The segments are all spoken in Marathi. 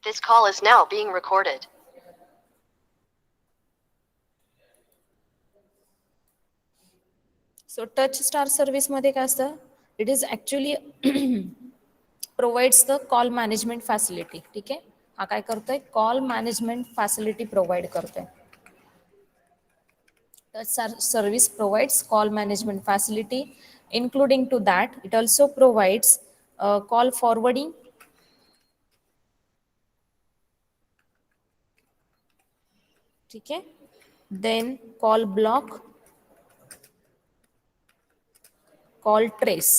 This call is now being recorded. So touch star सर्व्हिसमध्ये काय असतं, it is actually provides the call management facility. ठीक आहे, हा काय करतोय, कॉल मॅनेजमेंट फॅसिलिटी प्रोव्हाइड करतोय. Touch service provides call management facility, including to that it also provides call forwarding, ठीक है, then call block, call trace.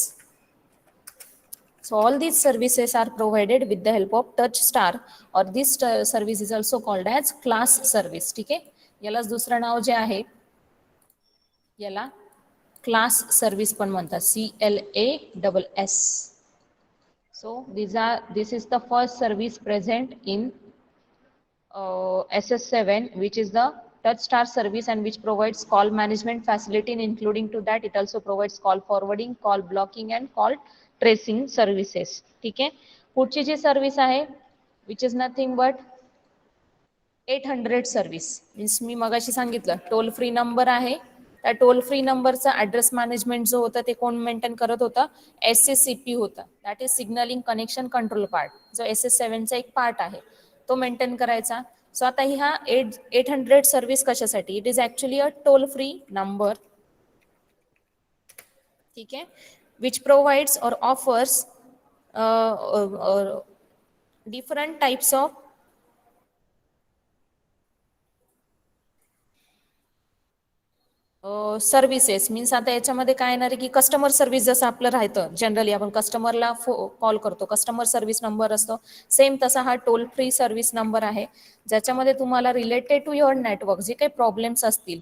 So all these services are provided with the help of touch star, or this service is also called as class service. ठीक है, यालाच दुसरं नाव जे आहे याला क्लास सर्व्हिस पण म्हणतात, CLASS. So this is the first service present in SS7, which is the touch star service, and which provides call management facility, and including to that it also provides call forwarding, call blocking and call tracing services. ठीक आहे, पुढची जी सर्व्हिस आहे which is nothing but 800 service. Means मी मगाशी सांगितलं टोल फ्री नंबर आहे, त्या टोल फ्री नंबरचा ॲड्रेस मॅनेजमेंट जो होता ते कोण मेंटेन करत होता, SSCP होता, that is signalling connection control part, जो SS7चा एक पार्ट आहे तो मेंटेन करायचा. सो आता ह्या 800 सर्व्हिस कशासाठी, it is actually a toll free number. ठीक आहे, विच प्रोव्हाइड्स और offers different types of services. Means आता याच्यामध्ये काय येणार आहे की कस्टमर सर्व्हिस जसं आपलं राहतं जनरली, आपण कस्टमरला कॉल करतो, कस्टमर सर्व्हिस नंबर असतो, सेम तसा हा टोल फ्री सर्व्हिस नंबर आहे, ज्याच्यामध्ये तुम्हाला रिलेटेड टू युअर नेटवर्क जे काही प्रॉब्लेम्स असतील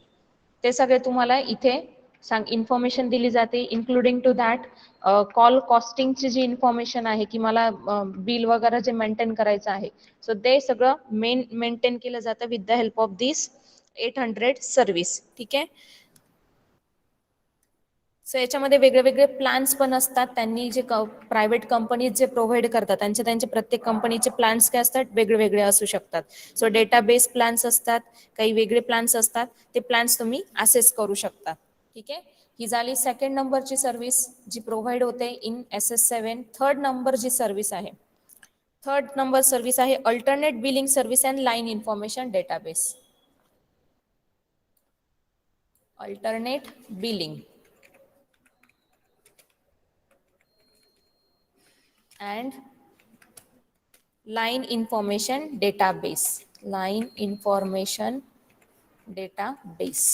ते सगळे तुम्हाला इथे इन्फॉर्मेशन दिली जाते, इन्क्लुडिंग टू दॅट कॉल कॉस्टिंगची जी इन्फॉर्मेशन आहे की मला बिल वगैरे जे मेंटेन करायचं आहे, सो ते सगळं मेंटेन केलं जातं with the help of this 800 service. ठीक आहे, सो याच्यामध्ये वेगळे वेगळे प्लॅन्स पण असतात, त्यांनी जे प्रायव्हेट कंपनीज जे प्रोव्हाइड करतात त्यांचे प्रत्येक कंपनीचे प्लॅन्स काय असतात, वेगळे वेगळे असू शकतात. सो डेटाबेस प्लॅन्स असतात, काही वेगळे प्लॅन्स असतात, ते प्लॅन्स तुम्ही असेस करू शकता. ठीक आहे, ही झाली सेकंड नंबरची सर्व्हिस जी प्रोव्हाइड होते इन SS7. थर्ड नंबर जी सर्व्हिस आहे, थर्ड नंबर सर्व्हिस आहे alternate billing service and line information database. Alternate billing and line information database, line information database.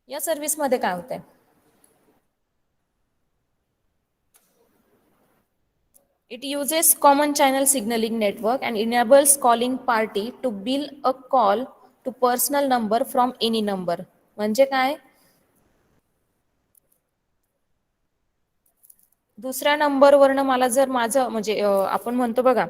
या सर्व्हिस मध्ये काय होतंय, it uses common channel signaling network and enables calling party to bill a call to personal number from any number. म्हणजे काय, दुसऱ्या नंबरवरनं मला जर माझं म्हणजे आपण म्हणतो बघा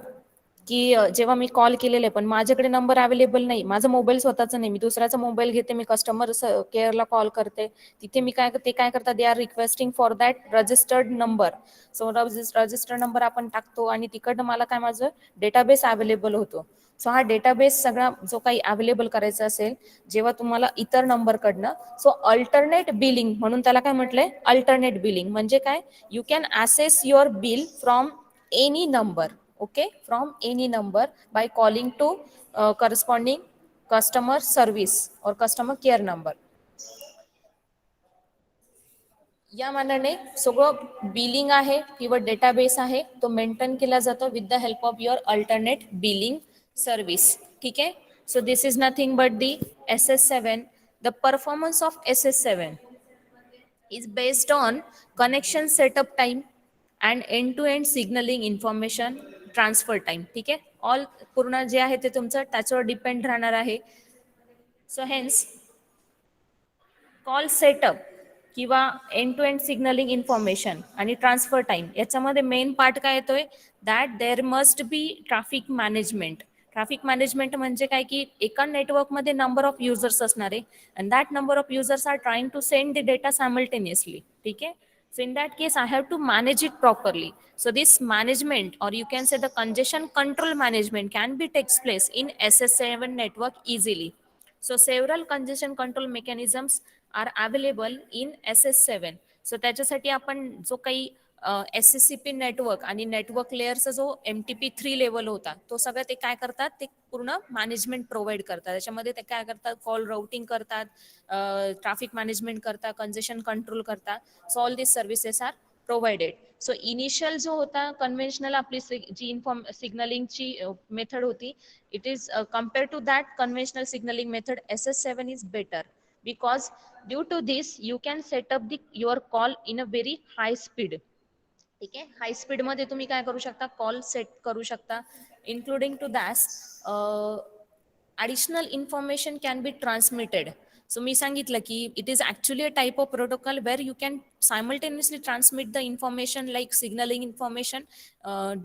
की जेव्हा मी कॉल केलेला आहे पण माझ्याकडे नंबर अवेलेबल नाही, माझा मोबाईल स्वतःचा नाही, मी दुसऱ्याचा मोबाईल घेते, मी कस्टमर केअरला कॉल करते, तिथे मी काय करतात, they are requesting for that registered number. So registered number आपण टाकतो आणि तिकडनं मला काय माझं डेटाबेस अवेलेबल होतो. सो हा डेटाबेस सगळा जो काही अवेलेबल करायचा असेल जेव्हा तुम्हाला इतर नंबरकडनं, सो अल्टरनेट बिलिंग म्हणून त्याला काय म्हटलंय, अल्टरनेट बिलिंग म्हणजे काय, you can access your bill from any number, okay, from any number by calling to corresponding customer service or customer care number. या मानाने सगळं बिलिंग आहे किंवा डेटाबेस आहे तो मेंटेन केला जातो with the help of your alternate billing service. ठीक आहे, so this is nothing but the SS7. The performance of SS7 is based on connection setup time and end-to-end signaling information transfer time. ठीक आहे, ऑल पूर्ण जे आहे ते तुमचं त्याच्यावर डिपेंड राहणार आहे. सो हेन्स कॉल सेटअप किंवा end to end signalling information आणि ट्रान्सफर टाइम याच्यामध्ये मेन पार्ट काय येतोय, that there must be traffic management. Traffic management म्हणजे काय की एका नेटवर्कमध्ये नंबर ऑफ युजर्स असणार आहे and that number of users are trying to send the data simultaneously. ठीक आहे, So in that case, I have to manage it properly. So this management, or you can say the congestion control management, can be takes place in SS7 network easily. So several congestion control mechanisms are available in SS7. So त्याच्यासाठी आपण जो काही S S C P network आणि नेटवर्क लेअरचा जो MTP3 लेवल होता, तो सगळं ते काय करतात, ते पूर्ण मॅनेजमेंट प्रोव्हाइड करतात. त्याच्यामध्ये ते काय करतात, कॉल राउटिंग करतात, ट्रॅफिक मॅनेजमेंट करतात, कंजेशन कंट्रोल करतात. So all this services are provided. So initial जो होता कन्व्हेन्शनल आपली जी सिग्नलिंगची मेथड होती, it is compared to that conventional signaling method, SS7 is better, because due to this you can set up your call in a very high speed. ठीक आहे, हाय स्पीड मध्ये तुम्ही काय करू शकता, कॉल सेट करू शकता. Including to that additional information can be transmitted. So मी सांगितलं की it is actually a type of protocol where you can simultaneously transmit the information like signaling information,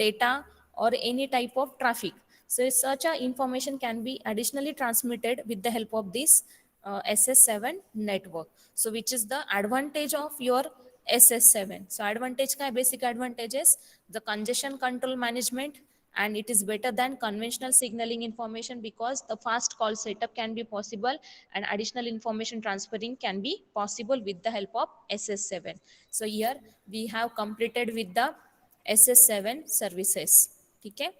data, or any type of traffic. So such a information can be additionally transmitted with the help of this SS7 network. So which is the advantage of your SS7. So advantage काय, basic advantages, the congestion control management, and it is better than conventional signaling information because the fast call setup can be possible and additional information transferring can be possible with the help of SS7. So here we have completed with the SS7 services. Okay.